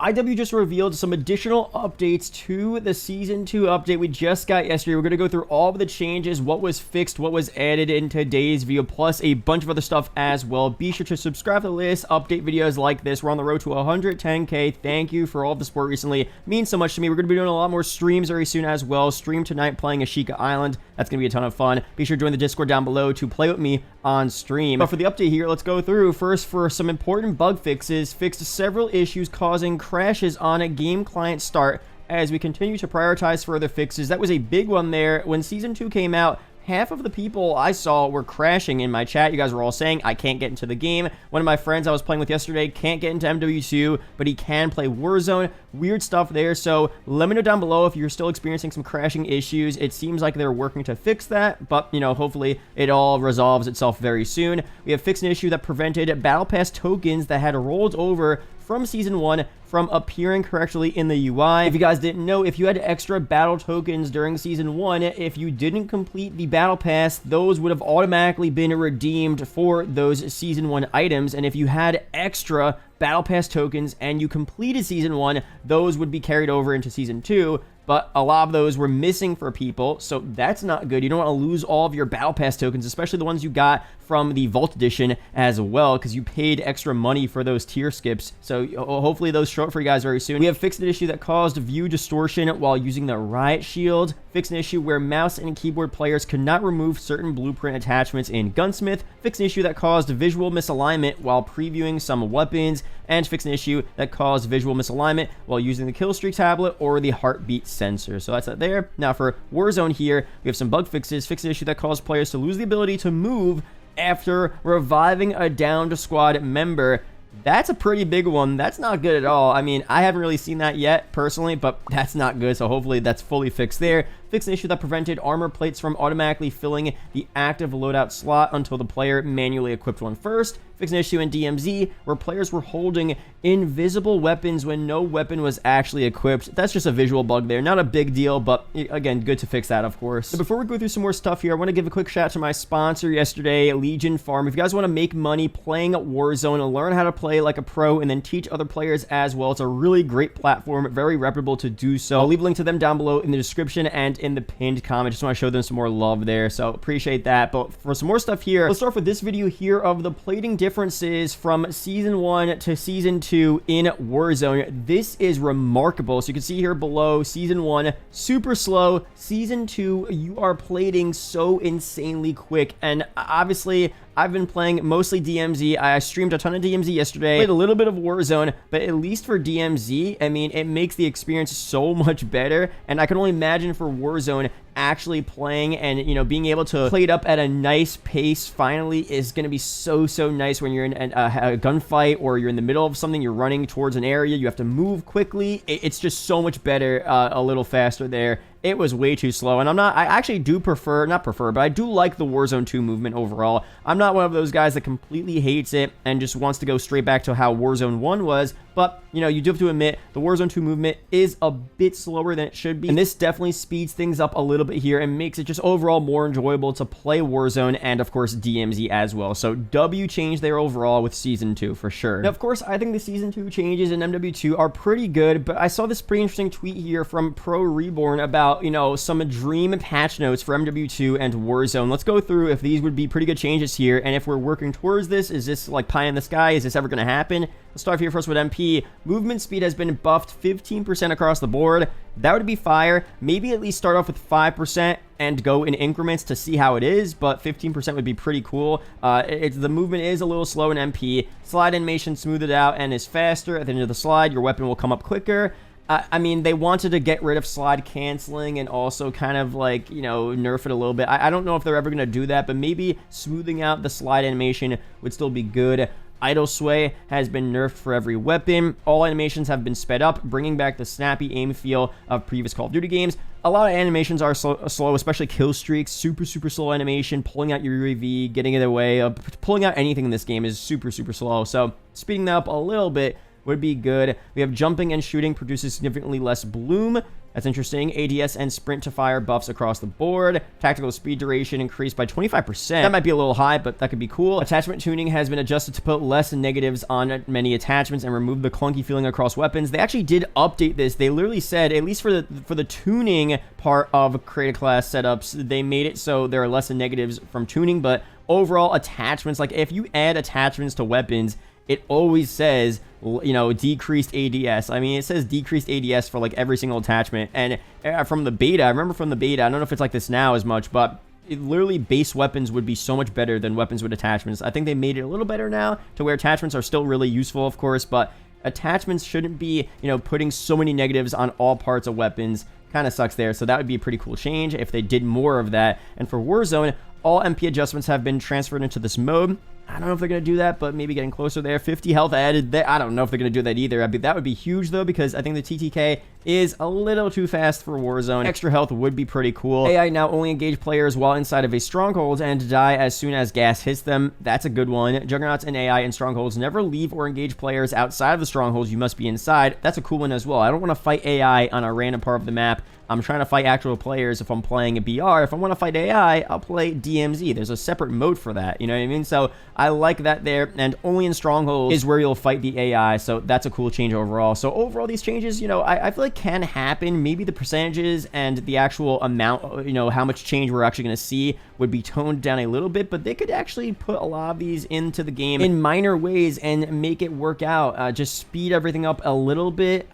IW just revealed some additional updates to the Season 2 update we just got yesterday. We're going to go through all of the changes, what was fixed, what was added in today's video, plus a bunch of other stuff as well. Be sure to subscribe to the latest update videos like this. We're on the road to 110K. Thank you for all of the support recently. It means so much to me. We're going to be doing a lot more streams very soon as well. Stream tonight playing Ashika Island. That's going to be a ton of fun. Be sure to join the Discord down below to play with me on stream. But for the update here, let's go through first for some important bug fixes. Fixed several issues causing crashes on a game client start as we continue to prioritize further fixes. That was a big one there. When Season 2 came out, half of the people I saw were crashing in my chat. You guys were all saying, I can't get into the game. One of my friends I was playing with yesterday can't get into MW2, but he can play Warzone. Weird stuff there. So let me know down below if you're still experiencing some crashing issues. It seems like they're working to fix that, but, you know, hopefully it all resolves itself very soon. We have fixed an issue that prevented Battle Pass tokens that had rolled over from Season 1 from appearing correctly in the UI. If you guys didn't know, if you had extra battle tokens during Season 1, if you didn't complete the Battle Pass, those would have automatically been redeemed for those Season 1 items. And if you had extra Battle Pass tokens and you completed Season 1, those would be carried over into Season 2. But a lot of those were missing for people, so that's not good. You don't want to lose all of your Battle Pass tokens, especially the ones you got from the Vault Edition as well, because you paid extra money for those tier skips. So hopefully those show up for you guys very soon. We have fixed an issue that caused view distortion while using the Riot Shield. Fixed an issue where mouse and keyboard players could not remove certain blueprint attachments in Gunsmith. Fixed an issue that caused visual misalignment while previewing some weapons. And fixed an issue that caused visual misalignment while using the Killstreak tablet or the heartbeat sensor. So that's that there. Now for Warzone here, we have some bug fixes. Fixed an issue that caused players to lose the ability to move after reviving a downed squad member. That's a pretty big one. That's not good at all. I mean, I haven't really seen that yet personally, but that's not good. So hopefully that's fully fixed there. Fixed an issue that prevented armor plates from automatically filling the active loadout slot until the player manually equipped one first. Fixed an issue in DMZ where players were holding invisible weapons when no weapon was actually equipped. That's just a visual bug there. Not a big deal, but again, good to fix that, of course. So before we go through some more stuff here, I want to give a quick shout out to my sponsor yesterday, Legion Farm. If you guys want to make money playing Warzone and learn how to play like a pro and then teach other players as well, it's a really great platform, very reputable to do so. I'll leave a link to them down below in the description and in the pinned comment. Just want to show them some more love there, so appreciate that. But for some more stuff here, let's start with this video here of the plating differences from Season 1 to Season 2 in Warzone. This is remarkable. So you can see here below, Season 1, super slow. Season 2, you are plating so insanely quick. And obviously, I've been playing mostly DMZ. I streamed a ton of DMZ yesterday, played a little bit of Warzone, but at least for DMZ, I mean, it makes the experience so much better. And I can only imagine for Warzone, actually playing and, you know, being able to play it up at a nice pace finally is going to be so nice when you're in a gunfight or you're in the middle of something, you're running towards an area, you have to move quickly. It's just so much better, a little faster there. It was way too slow, and I actually do prefer, but I do like the Warzone 2 movement overall. I'm not one of those guys that completely hates it and just wants to go straight back to how Warzone 1 was, but, you know, you do have to admit, the Warzone 2 movement is a bit slower than it should be, and this definitely speeds things up a little bit here and makes it just overall more enjoyable to play Warzone and, of course, DMZ as well. So, W change there overall with Season 2, for sure. Now, of course, I think the Season 2 changes in MW2 are pretty good, but I saw this pretty interesting tweet here from Pro Reborn about, you know, some dream patch notes for MW2 and Warzone. Let's go through if these would be pretty good changes here, and if we're working towards this. Is this like pie in the sky? Is this ever going to happen? Let's start here first with MP. Movement speed has been buffed 15% across the board. That would be fire. Maybe at least start off with 5% and go in increments to see how it is, but 15% would be pretty cool. The movement is a little slow in MP. Slide animation smoothed out and is faster. At the end of the slide, your weapon will come up quicker. I mean, they wanted to get rid of slide canceling and also kind of like, you know, nerf it a little bit. I don't know if they're ever going to do that, but maybe smoothing out the slide animation would still be good. Idle sway has been nerfed for every weapon. All animations have been sped up, bringing back the snappy aim feel of previous Call of Duty games. A lot of animations are slow, especially kill streaks. Super slow animation. Pulling out your UAV, getting it away. Pulling out anything in this game is super slow. So speeding that up a little bit would be good. We have jumping and shooting produces significantly less bloom. That's interesting. ADS and sprint to fire buffs across the board. Tactical speed duration increased by 25%. That might be a little high, but that could be cool. Attachment tuning has been adjusted to put less negatives on many attachments and remove the clunky feeling across weapons. They actually did update this. They literally said, at least for the tuning part of create a class setups, they made it so there are less negatives from tuning, but overall attachments, like if you add attachments to weapons, it always says, you know, decreased ADS. I mean, it says decreased ADS for like every single attachment. And from the beta, I remember from the beta, I don't know if it's like this now as much, but literally base weapons would be so much better than weapons with attachments. I think they made it a little better now to where attachments are still really useful, of course, but attachments shouldn't be, you know, putting so many negatives on all parts of weapons. Kind of sucks there. So that would be a pretty cool change if they did more of that. And for Warzone, all MP adjustments have been transferred into this mode. I don't know if they're going to do that, but maybe getting closer there. 50 health added there. I don't know if they're going to do that either. That would be huge, though, because I think the TTK is a little too fast for Warzone. Extra health would be pretty cool. AI now only engage players while inside of a stronghold and die as soon as gas hits them. That's a good one. Juggernauts and AI in strongholds never leave or engage players outside of the strongholds. You must be inside. That's a cool one as well. I don't want to fight AI on a random part of the map. I'm trying to fight actual players if I'm playing a BR. If I want to fight AI, I'll play DMZ. There's a separate mode for that, you know what I mean? So I like that there, and only in strongholds is where you'll fight the AI, so that's a cool change overall. So overall, these changes, you know, I feel like can happen. Maybe the percentages and the actual amount, you know, how much change we're actually going to see would be toned down a little bit, but they could actually put a lot of these into the game in minor ways and make it work out. Just speed everything up a little bit.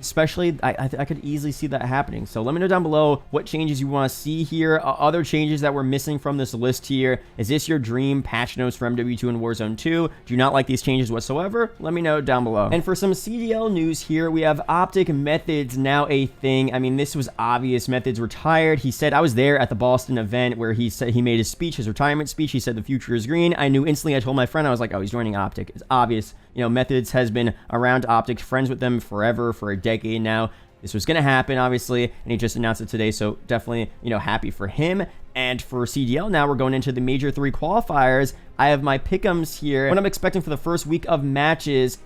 Especially, I could easily see that happening. So let me know down below what changes you want to see here. Other changes that we're missing from this list here. Is this your dream patch notes for MW2 and Warzone 2? Do you not like these changes whatsoever? Let me know down below. And for some CDL news here, we have OpTic Methodz now a thing. I mean, this was obvious. Methodz retired. He said, I was there at the Boston event where he said he made his speech, his retirement speech. He said the future is green. I knew instantly. I told my friend, I was like, oh, he's joining OpTic. It's obvious. You know, Methodz has been around OpTic, friends with them forever, for a decade now. This was going to happen, obviously, and he just announced it today, so definitely, you know, happy for him. And for CDL now, we're going into the Major 3 qualifiers. I have my pick'ems here. What I'm expecting for the first week of matches,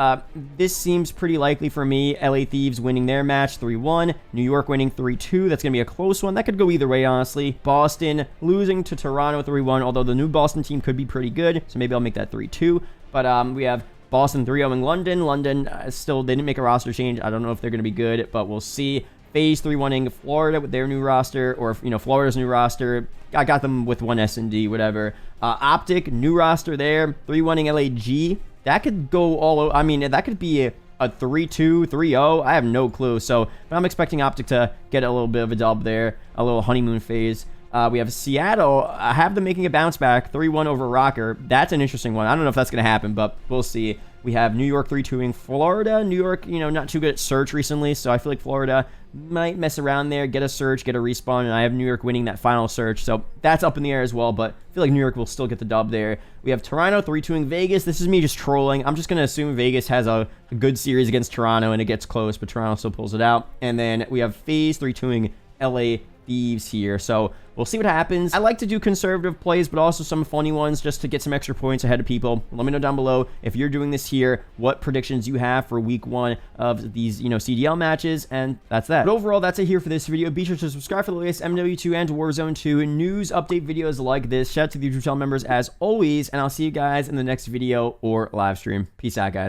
this seems pretty likely for me. LA Thieves winning their match 3-1. New York winning 3-2. That's going to be a close one. That could go either way, honestly. Boston losing to Toronto 3-1, although the new Boston team could be pretty good, so maybe I'll make that 3-2. But we have Boston 3-0ing London. London still, they didn't make a roster change. I don't know if they're going to be good, but we'll see. FaZe 3-1ing Florida with their new roster, or, you know, Florida's new roster. I got them with one S&D, whatever. OpTic, new roster there. 3-1ing LAG. That could go all over. I mean, that could be a 3-2, 3-0. I have no clue. So, but I'm expecting OpTic to get a little bit of a dub there, a little honeymoon phase. We have Seattle. I have them making a bounce back, 3-1 over Rocker. That's an interesting one. I don't know if that's going to happen, but we'll see. We have New York 3-2ing Florida. New York, you know, not too good at search recently, so I feel like Florida might mess around there, get a search, get a respawn, and I have New York winning that final search, so that's up in the air as well, but I feel like New York will still get the dub there. We have Toronto 3-2ing Vegas. This is me just trolling. I'm just going to assume Vegas has a good series against Toronto, and it gets close, but Toronto still pulls it out. And then we have FaZe 3-2ing LA Thieves here, so we'll see what happens. I like to do conservative plays, but also some funny ones just to get some extra points ahead of people. Let me know down below if you're doing this here, what predictions you have for week 1 of these, you know, CDL matches, and that's that. But overall, that's it here for this video. Be sure to subscribe for the latest MW2 and Warzone 2 news update videos like this. Shout out to the YouTube channel members as always, and I'll see you guys in the next video or live stream. Peace out, guys.